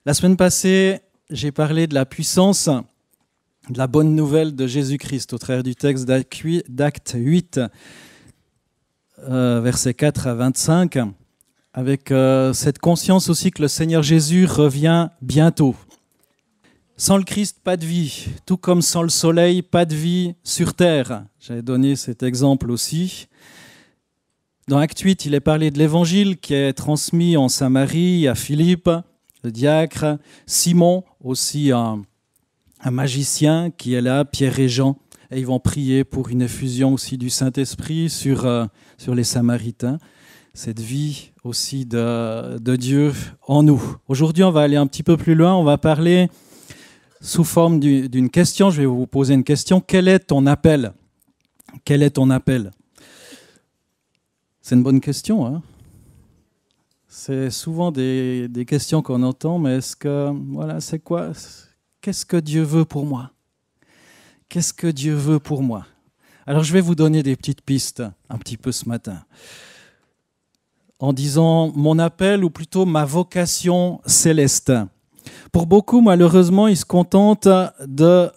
La semaine passée, j'ai parlé de la puissance, de la bonne nouvelle de Jésus-Christ au travers du texte d'Actes 8, versets 4 à 25, avec cette conscience aussi que le Seigneur Jésus revient bientôt. Sans le Christ, pas de vie, tout comme sans le soleil, pas de vie sur terre. J'avais donné cet exemple aussi. Dans Acte 8, il est parlé de l'évangile qui est transmis en Samarie à Philippe, le diacre, Simon, aussi un magicien qui est là, Pierre et Jean. Et ils vont prier pour une effusion aussi du Saint-Esprit sur les Samaritains. Cette vie aussi de Dieu en nous. Aujourd'hui, on va aller un petit peu plus loin. On va parler sous forme d'une question. Je vais vous poser une question. Quel est ton appel ? Quel est ton appel ? C'est une bonne question, hein ? C'est souvent des questions qu'on entend, mais est-ce que, voilà, c'est quoi ? Qu'est-ce que Dieu veut pour moi ? Qu'est-ce que Dieu veut pour moi ? Alors, je vais vous donner des petites pistes un petit peu ce matin. En disant mon appel, ou plutôt ma vocation céleste. Pour beaucoup, malheureusement, ils se contentent de,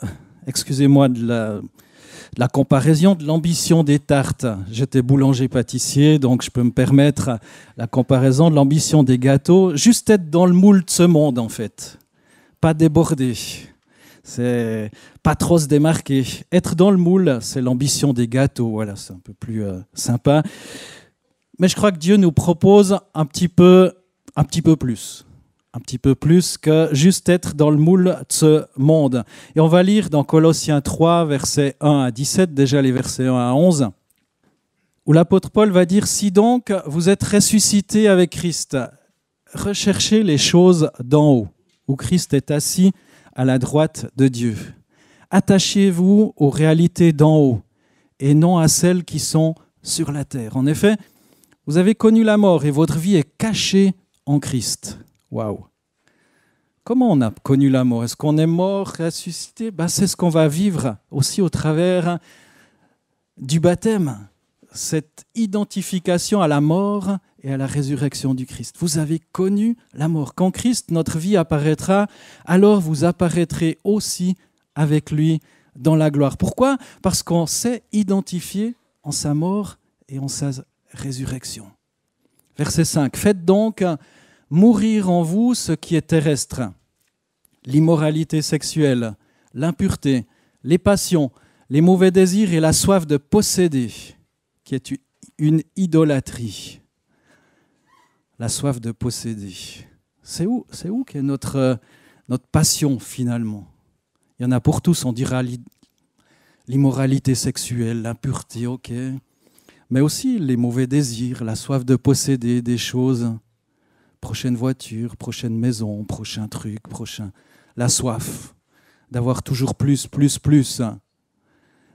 excusez-moi de la comparaison, de l'ambition des tartes. J'étais boulanger-pâtissier, donc je peux me permettre la comparaison de l'ambition des gâteaux. Juste être dans le moule de ce monde, en fait. Pas déborder. C'est pas trop se démarquer. Être dans le moule, c'est l'ambition des gâteaux. Voilà, c'est un peu plus sympa. Mais je crois que Dieu nous propose un petit peu plus. Un petit peu plus que juste être dans le moule de ce monde. Et on va lire dans Colossiens 3, versets 1 à 17, déjà les versets 1 à 11, où l'apôtre Paul va dire « Si donc vous êtes ressuscités avec Christ, recherchez les choses d'en haut, où Christ est assis à la droite de Dieu. Attachez-vous aux réalités d'en haut, et non à celles qui sont sur la terre. En effet, vous avez connu la mort, et votre vie est cachée en Christ. » Waouh! Comment on a connu la mort? Est-ce qu'on est mort, ressuscité? C'est ce qu'on va vivre aussi au travers du baptême. Cette identification à la mort et à la résurrection du Christ. Vous avez connu la mort. Quand Christ, notre vie, apparaîtra, alors vous apparaîtrez aussi avec lui dans la gloire. Pourquoi? Parce qu'on s'est identifié en sa mort et en sa résurrection. Verset 5. Faites donc mourir en vous ce qui est terrestre, l'immoralité sexuelle, l'impureté, les passions, les mauvais désirs et la soif de posséder, qui est une idolâtrie. La soif de posséder. C'est où qu'est notre passion finalement? Il y en a pour tous, on dira l'immoralité sexuelle, l'impureté, ok, mais aussi les mauvais désirs, la soif de posséder des choses. Prochaine voiture, prochaine maison, prochain truc, la soif d'avoir toujours plus.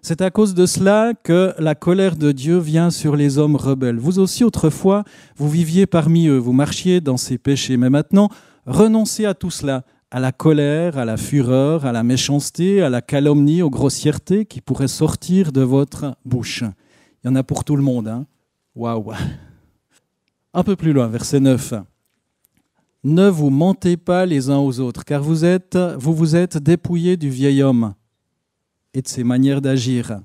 C'est à cause de cela que la colère de Dieu vient sur les hommes rebelles. Vous aussi, autrefois, vous viviez parmi eux, vous marchiez dans ces péchés. Mais maintenant, renoncez à tout cela, à la colère, à la fureur, à la méchanceté, à la calomnie, aux grossièretés qui pourraient sortir de votre bouche. Il y en a pour tout le monde, hein ? Waouh ! Un peu plus loin, verset 9. Ne vous mentez pas les uns aux autres, car vous vous êtes dépouillés du vieil homme et de ses manières d'agir.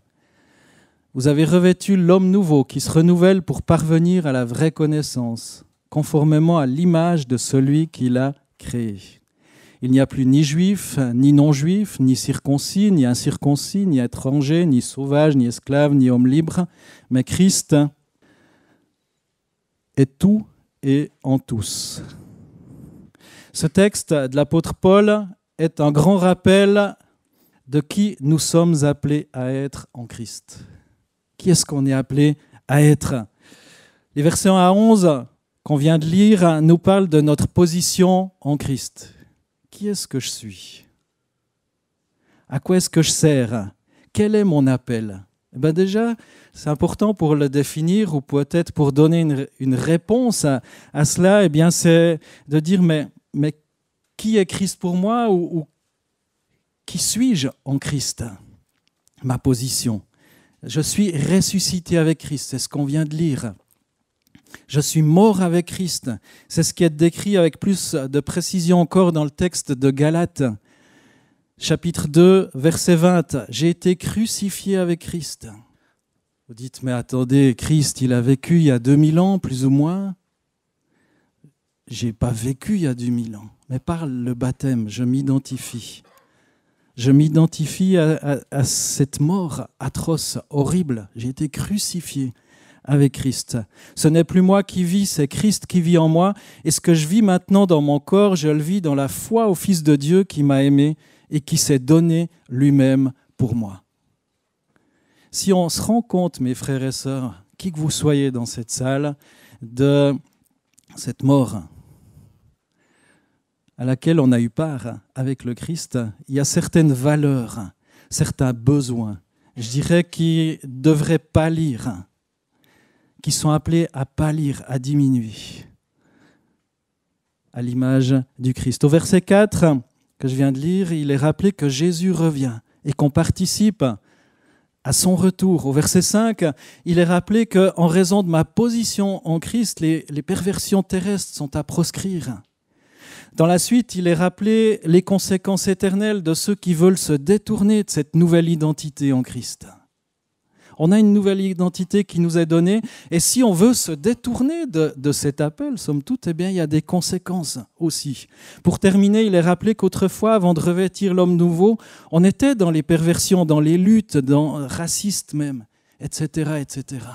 Vous avez revêtu l'homme nouveau qui se renouvelle pour parvenir à la vraie connaissance, conformément à l'image de celui qui l'a créé. Il n'y a plus ni juif, ni non-juif, ni circoncis, ni incirconcis, ni étranger, ni sauvage, ni esclave, ni homme libre, mais Christ est tout et en tous. Ce texte de l'apôtre Paul est un grand rappel de qui nous sommes appelés à être en Christ. Qui est-ce qu'on est appelé à être? Les versets 1 à 11 qu'on vient de lire nous parlent de notre position en Christ. Qui est-ce que je suis? À quoi est-ce que je sers? Quel est mon appel? Déjà, c'est important pour le définir ou peut-être pour donner une réponse à cela, c'est de dire mais qui est Christ pour moi ou qui suis-je en Christ? Ma position. Je suis ressuscité avec Christ, c'est ce qu'on vient de lire. Je suis mort avec Christ. C'est ce qui est décrit avec plus de précision encore dans le texte de Galates, chapitre 2, verset 20. J'ai été crucifié avec Christ. Vous dites, mais attendez, Christ, il a vécu il y a 2000 ans, plus ou moins. Je n'ai pas vécu il y a 2000 ans, mais par le baptême, je m'identifie. Je m'identifie à cette mort atroce, horrible. J'ai été crucifié avec Christ. Ce n'est plus moi qui vis, c'est Christ qui vit en moi. Et ce que je vis maintenant dans mon corps, je le vis dans la foi au Fils de Dieu qui m'a aimé et qui s'est donné lui-même pour moi. Si on se rend compte, mes frères et sœurs, qui que vous soyez dans cette salle, de cette mort à laquelle on a eu part avec le Christ, il y a certaines valeurs, certains besoins, je dirais, qui devraient pâlir, qui sont appelés à pâlir, à diminuer, à l'image du Christ. Au verset 4 que je viens de lire, il est rappelé que Jésus revient et qu'on participe à son retour. Au verset 5, il est rappelé qu'en raison de ma position en Christ, les perversions terrestres sont à proscrire. Dans la suite, il est rappelé les conséquences éternelles de ceux qui veulent se détourner de cette nouvelle identité en Christ. On a une nouvelle identité qui nous est donnée, et si on veut se détourner de cet appel, somme toute, eh bien, il y a des conséquences aussi. Pour terminer, il est rappelé qu'autrefois, avant de revêtir l'homme nouveau, on était dans les perversions, dans les luttes, dans racistes même, etc., etc.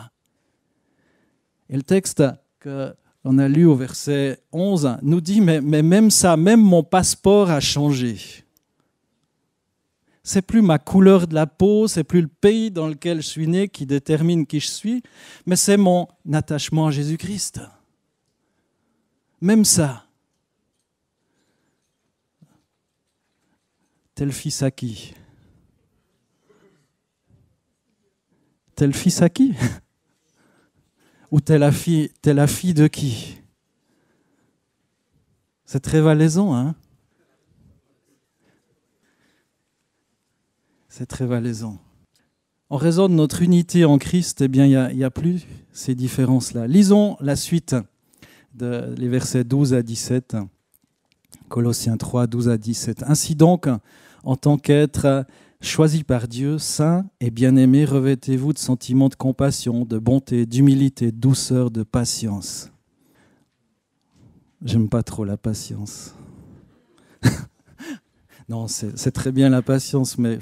Et le texte qu'on a lu au verset 11 nous dit, mais même ça, même mon passeport a changé. C'est plus ma couleur de la peau, c'est plus le pays dans lequel je suis né qui détermine qui je suis, mais c'est mon attachement à Jésus-Christ. Même ça. T'es le fils à qui? T'es le fils à qui? Ou t'es la fille de qui? C'est très valaisan, hein? C'est très valaisan. En raison de notre unité en Christ, eh bien, il n'y a plus ces différences-là. Lisons la suite les versets 12 à 17. Colossiens 3, 12 à 17. Ainsi donc, en tant qu'être choisi par Dieu, saint et bien-aimé, revêtez-vous de sentiments de compassion, de bonté, d'humilité, de douceur, de patience. J'aime pas trop la patience. Non, c'est très bien la patience, mais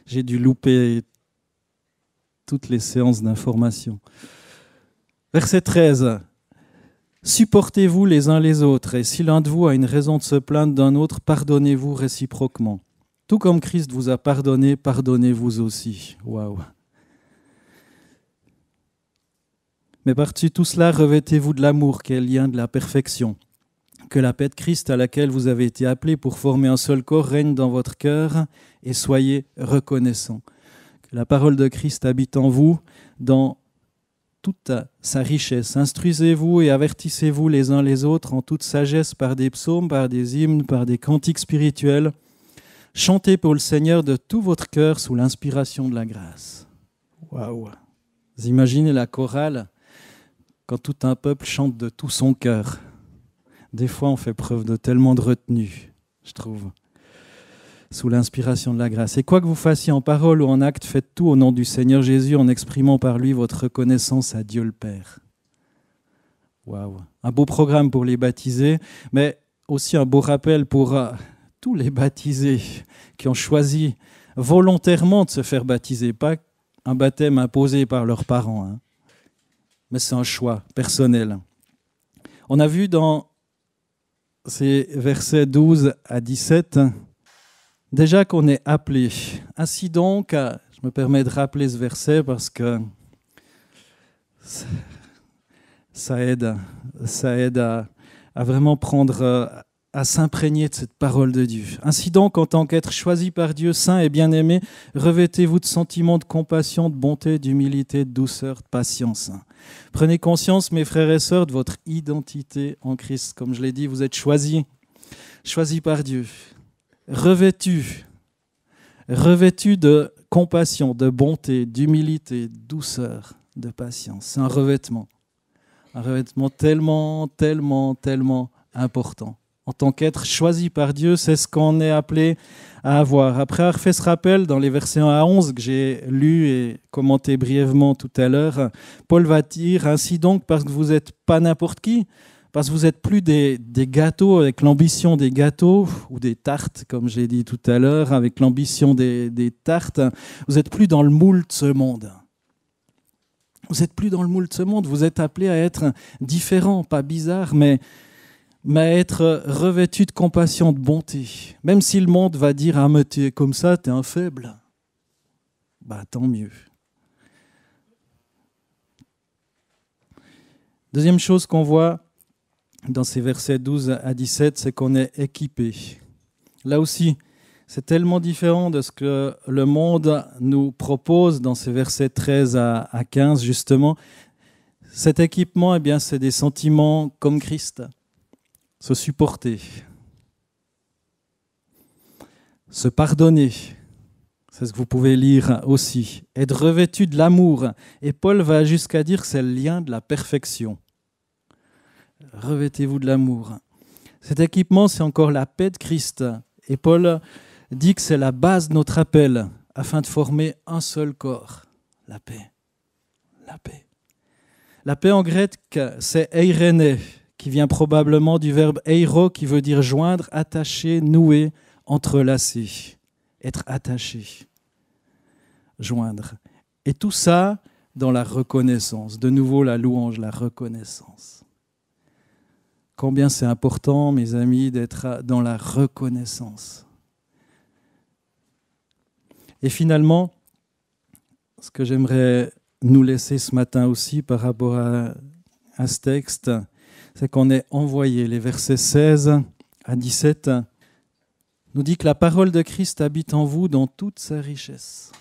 j'ai dû louper toutes les séances d'information. Verset 13. Supportez-vous les uns les autres, et si l'un de vous a une raison de se plaindre d'un autre, pardonnez-vous réciproquement. Tout comme Christ vous a pardonné, pardonnez-vous aussi. Waouh! Mais par-dessus tout cela, revêtez-vous de l'amour qui est le lien de la perfection. Que la paix de Christ à laquelle vous avez été appelés pour former un seul corps règne dans votre cœur et soyez reconnaissants. Que la parole de Christ habite en vous dans toute sa richesse. Instruisez-vous et avertissez-vous les uns les autres en toute sagesse par des psaumes, par des hymnes, par des cantiques spirituels. Chantez pour le Seigneur de tout votre cœur sous l'inspiration de la grâce. Waouh! Vous imaginez la chorale quand tout un peuple chante de tout son cœur. Des fois, on fait preuve de tellement de retenue, je trouve, sous l'inspiration de la grâce. Et quoi que vous fassiez en parole ou en acte, faites tout au nom du Seigneur Jésus en exprimant par lui votre reconnaissance à Dieu le Père. Waouh! Un beau programme pour les baptisés, mais aussi un beau rappel pour tous les baptisés qui ont choisi volontairement de se faire baptiser, pas un baptême imposé par leurs parents, hein. Mais c'est un choix personnel. On a vu dans ces versets 12 à 17, déjà qu'on est appelé. Ainsi donc, je me permets de rappeler ce verset parce que ça aide à vraiment à s'imprégner de cette parole de Dieu. Ainsi donc, en tant qu'être choisi par Dieu, saint et bien-aimé, revêtez-vous de sentiments de compassion, de bonté, d'humilité, de douceur, de patience. Prenez conscience, mes frères et sœurs, de votre identité en Christ. Comme je l'ai dit, vous êtes choisis par Dieu, revêtus de compassion, de bonté, d'humilité, de douceur, de patience. C'est un revêtement. Un revêtement tellement, tellement, tellement important. En tant qu'être choisi par Dieu, c'est ce qu'on est appelé à avoir. Après avoir fait ce rappel dans les versets 1 à 11 que j'ai lu et commenté brièvement tout à l'heure, Paul va dire « Ainsi donc, parce que vous n'êtes pas n'importe qui, parce que vous n'êtes plus des gâteaux avec l'ambition des gâteaux, ou des tartes, comme j'ai dit tout à l'heure, avec l'ambition des tartes, vous n'êtes plus dans le moule de ce monde. Vous n'êtes plus dans le moule de ce monde, vous êtes appelés à être différents, pas bizarres, mais à être revêtus de compassion, de bonté. Même si le monde va dire « Ah, mais tu es comme ça, tu es un faible », tant mieux. Deuxième chose qu'on voit dans ces versets 12 à 17, c'est qu'on est équipé. Là aussi, c'est tellement différent de ce que le monde nous propose dans ces versets 13 à 15, justement. Cet équipement, c'est des sentiments comme Christ. Se supporter, se pardonner, c'est ce que vous pouvez lire aussi, être revêtu de l'amour. Et Paul va jusqu'à dire que c'est le lien de la perfection. Revêtez-vous de l'amour. Cet équipement, c'est encore la paix de Christ. Et Paul dit que c'est la base de notre appel, afin de former un seul corps. La paix. La paix. La paix en grec, c'est eirene, qui vient probablement du verbe eiro, qui veut dire joindre, attacher, nouer, entrelacer, être attaché, joindre. Et tout ça dans la reconnaissance. De nouveau, la louange, la reconnaissance. Combien c'est important, mes amis, d'être dans la reconnaissance. Et finalement, ce que j'aimerais nous laisser ce matin aussi par rapport à ce texte, c'est qu'on est envoyé. Les versets 16 à 17 nous dit que la parole de Christ habite en vous dans toute sa richesse.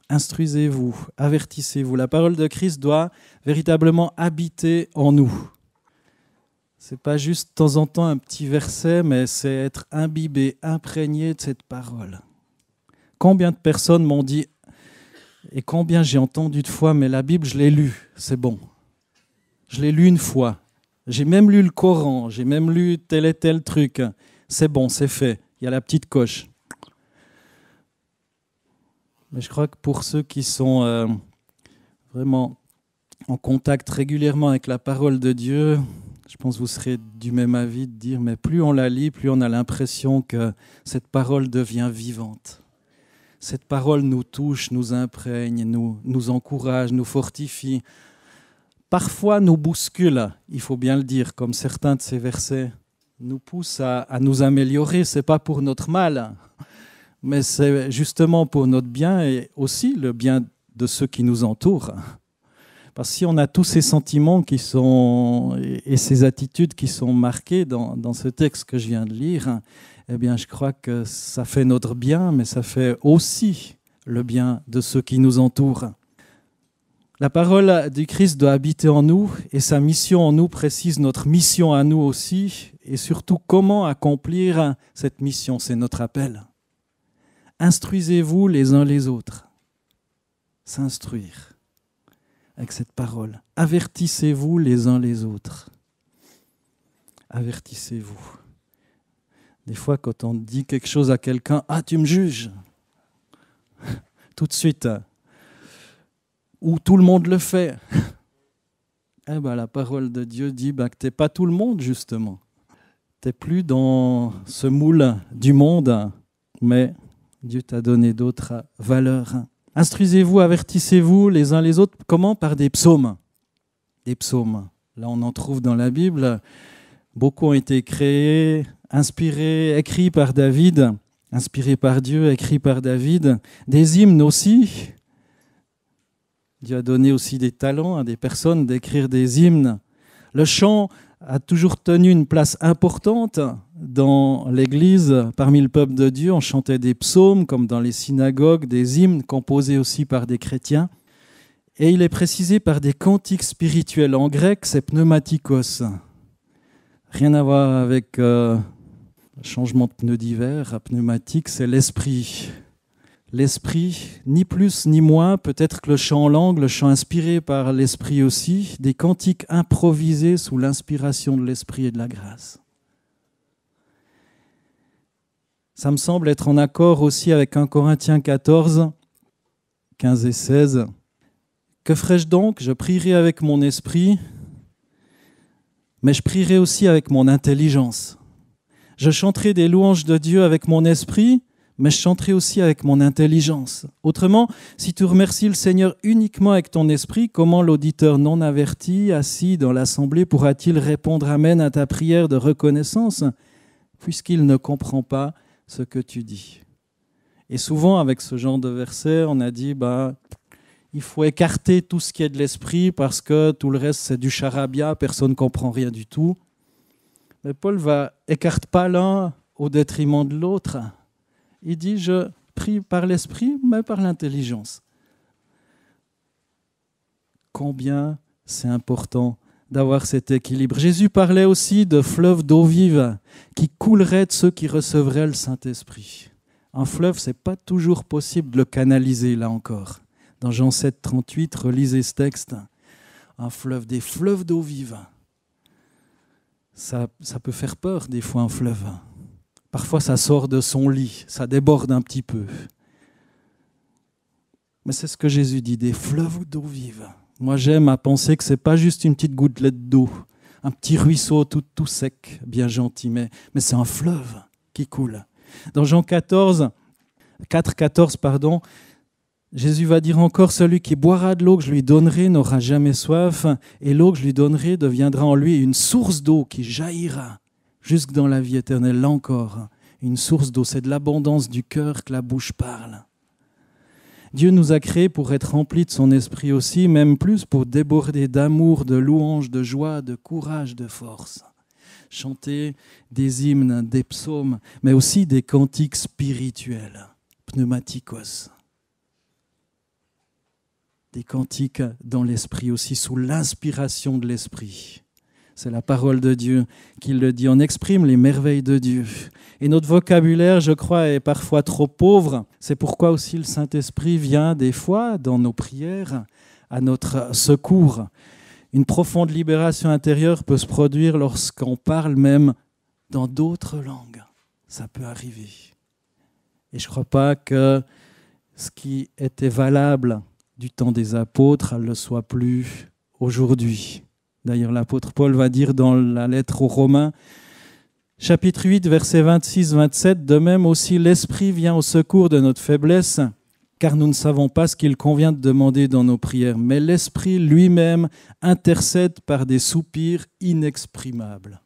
Instruisez-vous, avertissez-vous. La parole de Christ doit véritablement habiter en nous. Ce n'est pas juste de temps en temps un petit verset, mais c'est être imbibé, imprégné de cette parole. Combien de personnes m'ont dit, et combien j'ai entendu de fois, mais la Bible, je l'ai lue, c'est bon. Je l'ai lu une fois. J'ai même lu le Coran, j'ai même lu tel et tel truc. C'est bon, c'est fait. Il y a la petite coche. Mais je crois que pour ceux qui sont vraiment en contact régulièrement avec la parole de Dieu, je pense que vous serez du même avis de dire, mais plus on la lit, plus on a l'impression que cette parole devient vivante. Cette parole nous touche, nous imprègne, nous encourage, nous fortifie. Parfois nous bouscule, il faut bien le dire, comme certains de ces versets nous poussent à nous améliorer. Ce n'est pas pour notre mal, mais c'est justement pour notre bien et aussi le bien de ceux qui nous entourent. Parce que si on a tous ces sentiments qui sont, et ces attitudes qui sont marquées dans ce texte que je viens de lire, eh bien, je crois que ça fait notre bien, mais ça fait aussi le bien de ceux qui nous entourent. La parole du Christ doit habiter en nous et sa mission en nous précise notre mission à nous aussi et surtout comment accomplir cette mission, c'est notre appel. Instruisez-vous les uns les autres. S'instruire avec cette parole. Avertissez-vous les uns les autres. Avertissez-vous. Des fois, quand on dit quelque chose à quelqu'un, « Ah, tu me juges !» Tout de suite, ou tout le monde le fait. Eh ben, la parole de Dieu dit que tu n'es pas tout le monde, justement. Tu n'es plus dans ce moule du monde, mais Dieu t'a donné d'autres valeurs. Instruisez-vous, avertissez-vous les uns les autres. Comment ? Par des psaumes. Des psaumes. Là, on en trouve dans la Bible. Beaucoup ont été créés, inspirés, écrits par David, inspirés par Dieu, écrits par David. Des hymnes aussi. Dieu a donné aussi des talents à des personnes d'écrire des hymnes. Le chant a toujours tenu une place importante dans l'Église. Parmi le peuple de Dieu, on chantait des psaumes, comme dans les synagogues, des hymnes composés aussi par des chrétiens. Et il est précisé par des cantiques spirituels. En grec, c'est pneumatikos. Rien à voir avec le changement de pneu d'hiver. Pneumatique, c'est l'esprit. l'esprit, ni plus ni moins, peut-être que le chant en langue, le chant inspiré par l'esprit aussi, des cantiques improvisés sous l'inspiration de l'esprit et de la grâce. Ça me semble être en accord aussi avec 1 Corinthiens 14, 15 et 16. Que ferai-je donc? Je prierai avec mon esprit, mais je prierai aussi avec mon intelligence. Je chanterai des louanges de Dieu avec mon esprit, mais je chanterai aussi avec mon intelligence. Autrement, si tu remercies le Seigneur uniquement avec ton esprit, comment l'auditeur non averti, assis dans l'assemblée, pourra-t-il répondre Amen à ta prière de reconnaissance, puisqu'il ne comprend pas ce que tu dis? Et souvent, avec ce genre de verset, on a dit il faut écarter tout ce qui est de l'esprit parce que tout le reste, c'est du charabia, personne ne comprend rien du tout. Mais Paul écarte pas l'un au détriment de l'autre. Il dit, je prie par l'esprit, mais par l'intelligence. Combien c'est important d'avoir cet équilibre. Jésus parlait aussi de fleuves d'eau vive qui couleraient de ceux qui recevraient le Saint-Esprit. Un fleuve, ce n'est pas toujours possible de le canaliser, là encore. Dans Jean 7, 38, relisez ce texte. Un fleuve, des fleuves d'eau vive. Ça peut faire peur, des fois, un fleuve. Parfois, ça sort de son lit, ça déborde un petit peu. Mais c'est ce que Jésus dit, des fleuves d'eau vive. Moi, j'aime à penser que ce n'est pas juste une petite gouttelette d'eau, un petit ruisseau tout sec, bien gentil, mais c'est un fleuve qui coule. Dans Jean 4, 14, Jésus va dire encore, celui qui boira de l'eau que je lui donnerai n'aura jamais soif, et l'eau que je lui donnerai deviendra en lui une source d'eau qui jaillira jusque dans la vie éternelle. Là encore, une source d'eau, c'est de l'abondance du cœur que la bouche parle. Dieu nous a créés pour être remplis de son esprit aussi, même plus pour déborder d'amour, de louange, de joie, de courage, de force. Chanter des hymnes, des psaumes, mais aussi des cantiques spirituels, pneumatikos. Des cantiques dans l'esprit aussi, sous l'inspiration de l'esprit. C'est la parole de Dieu qui le dit. On exprime les merveilles de Dieu. Et notre vocabulaire, je crois, est parfois trop pauvre. C'est pourquoi aussi le Saint-Esprit vient des fois dans nos prières à notre secours. Une profonde libération intérieure peut se produire lorsqu'on parle même dans d'autres langues. Ça peut arriver. Et je ne crois pas que ce qui était valable du temps des apôtres ne le soit plus aujourd'hui. D'ailleurs, l'apôtre Paul va dire dans la lettre aux Romains, chapitre 8, versets 26-27, de même aussi l'Esprit vient au secours de notre faiblesse, car nous ne savons pas ce qu'il convient de demander dans nos prières, mais l'Esprit lui-même intercède par des soupirs inexprimables.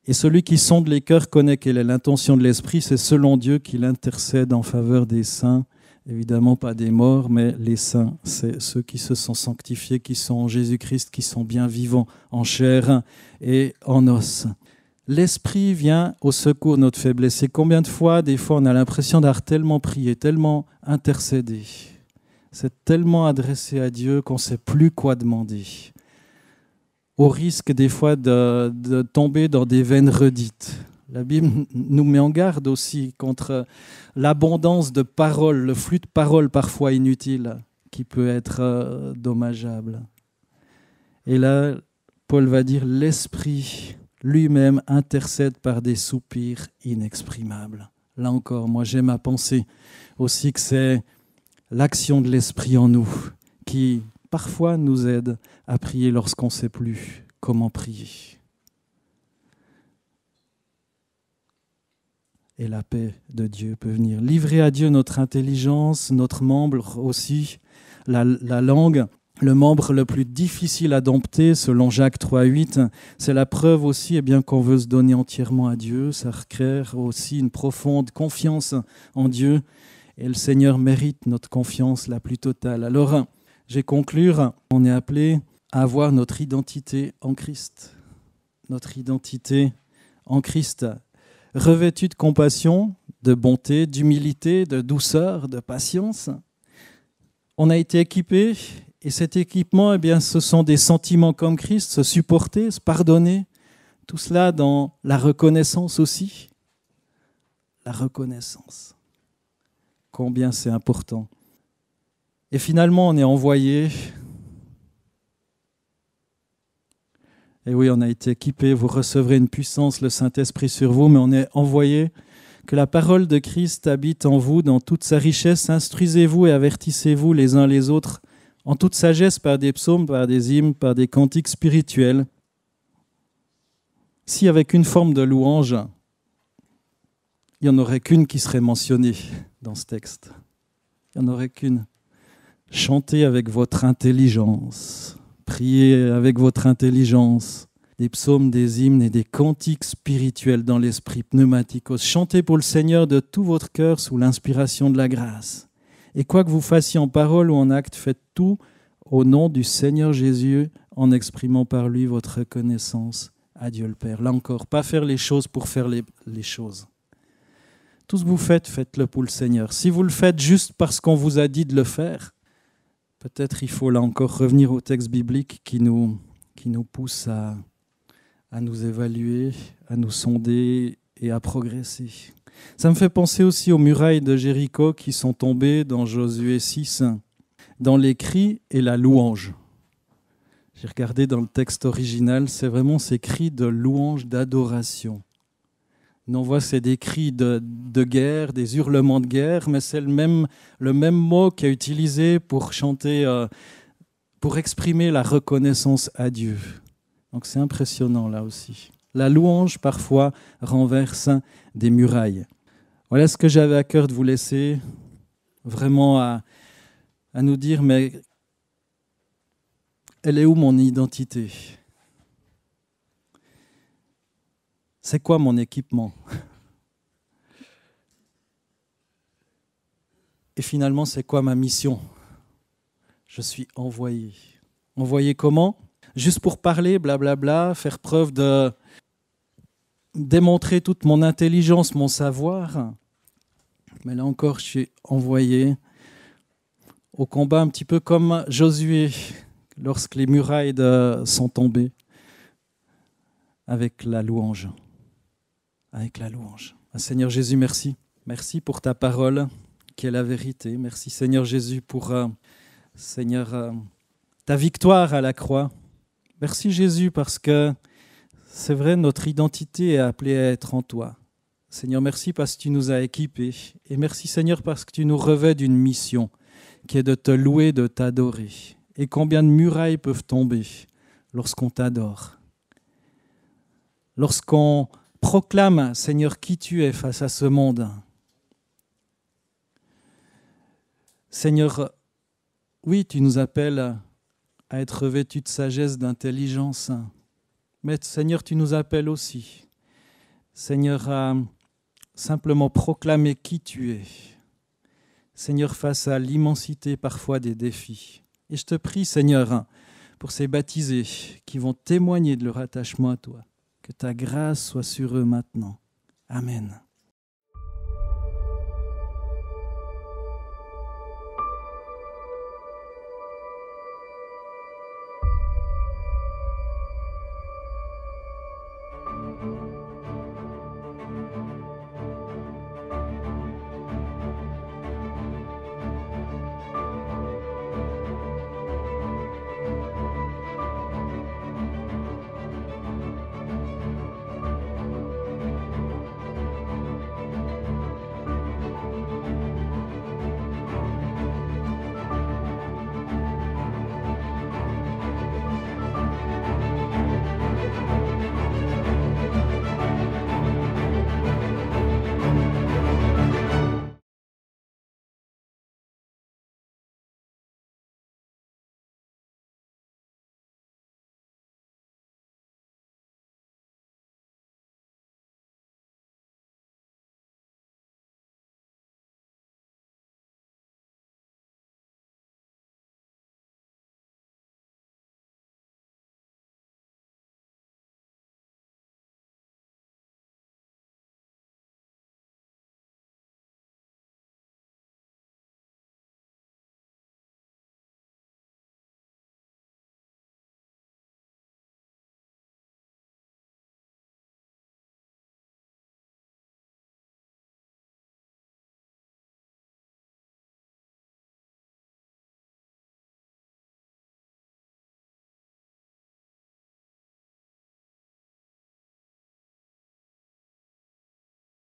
Et celui qui sonde les cœurs connaît quelle est l'intention de l'Esprit, c'est selon Dieu qu'il intercède en faveur des saints. Évidemment pas des morts, mais les saints, c'est ceux qui se sont sanctifiés, qui sont en Jésus-Christ, qui sont bien vivants en chair et en os. L'Esprit vient au secours de notre faiblesse. Et combien de fois, des fois, on a l'impression d'avoir tellement prié, tellement intercédé. C'est tellement adressé à Dieu qu'on ne sait plus quoi demander. Au risque des fois de tomber dans des veines redites. La Bible nous met en garde aussi contre l'abondance de paroles, le flux de paroles parfois inutiles qui peut être dommageable. Et là, Paul va dire, l'Esprit lui-même intercède par des soupirs inexprimables. Là encore, moi j'aime à penser aussi que c'est l'action de l'Esprit en nous qui parfois nous aide à prier lorsqu'on ne sait plus comment prier. Et la paix de Dieu peut venir. Livrer à Dieu notre intelligence, notre membre aussi, la langue, le membre le plus difficile à dompter, selon Jacques 3,8, c'est la preuve aussi qu'on veut se donner entièrement à Dieu. Ça requiert aussi une profonde confiance en Dieu. Et le Seigneur mérite notre confiance la plus totale. Alors, je vais conclure. On est appelé à avoir notre identité en Christ. Notre identité en Christ. Revêtu de compassion, de bonté, d'humilité, de douceur, de patience. On a été équipé, et cet équipement, ce sont des sentiments comme Christ, se supporter, se pardonner, tout cela dans la reconnaissance aussi. La reconnaissance. combien c'est important. Et finalement, on est envoyé. Et oui, on a été équipé, vous recevrez une puissance, le Saint-Esprit sur vous, mais on est envoyé. Que la parole de Christ habite en vous dans toute sa richesse. Instruisez-vous et avertissez-vous les uns les autres en toute sagesse par des psaumes, par des hymnes, par des cantiques spirituels. Si avec une forme de louange, il n'y en aurait qu'une qui serait mentionnée dans ce texte. Il n'y en aurait qu'une. Chantez avec votre intelligence. Priez avec votre intelligence. Des psaumes, des hymnes et des cantiques spirituels dans l'esprit, pneumatikos. Chantez pour le Seigneur de tout votre cœur sous l'inspiration de la grâce. Et quoi que vous fassiez en parole ou en acte, faites tout au nom du Seigneur Jésus en exprimant par lui votre reconnaissance à Dieu le Père. Là encore, pas faire les choses pour faire les choses. Tout ce que vous faites, faites-le pour le Seigneur. Si vous le faites juste parce qu'on vous a dit de le faire, peut-être il faut là encore revenir au texte biblique qui nous pousse à nous évaluer, à nous sonder et à progresser. Ça me fait penser aussi aux murailles de Jéricho qui sont tombées dans Josué 6, dans les cris et la louange. J'ai regardé dans le texte original, c'est vraiment ces cris de louange, d'adoration. On voit c'est des cris de guerre, des hurlements de guerre, mais c'est le même mot qui est utilisé pour chanter, pour exprimer la reconnaissance à Dieu. Donc c'est impressionnant là aussi. La louange parfois renverse des murailles. Voilà ce que j'avais à cœur de vous laisser, vraiment à nous dire, mais elle est où mon identité ? C'est quoi mon équipement ? Et finalement, c'est quoi ma mission ? Je suis envoyé. Envoyé comment ? Juste pour parler, blablabla, faire preuve de démontrer toute mon intelligence, mon savoir. Mais là encore, je suis envoyé au combat un petit peu comme Josué, lorsque les murailles sont tombées, avec la louange. Avec la louange. Seigneur Jésus, merci. Merci pour ta parole qui est la vérité. Merci Seigneur Jésus pour ta victoire à la croix. Merci Jésus parce que c'est vrai, notre identité est appelée à être en toi. Seigneur, merci parce que tu nous as équipés. Et merci Seigneur parce que tu nous revêts d'une mission qui est de te louer, de t'adorer. Et combien de murailles peuvent tomber lorsqu'on t'adore. Lorsqu'on proclame, Seigneur, qui tu es face à ce monde. Seigneur, oui, tu nous appelles à être revêtus de sagesse, d'intelligence. Mais Seigneur, tu nous appelles aussi, Seigneur, à simplement proclamer qui tu es. Seigneur, face à l'immensité parfois des défis. Et je te prie, Seigneur, pour ces baptisés qui vont témoigner de leur attachement à toi, que ta grâce soit sur eux maintenant. Amen.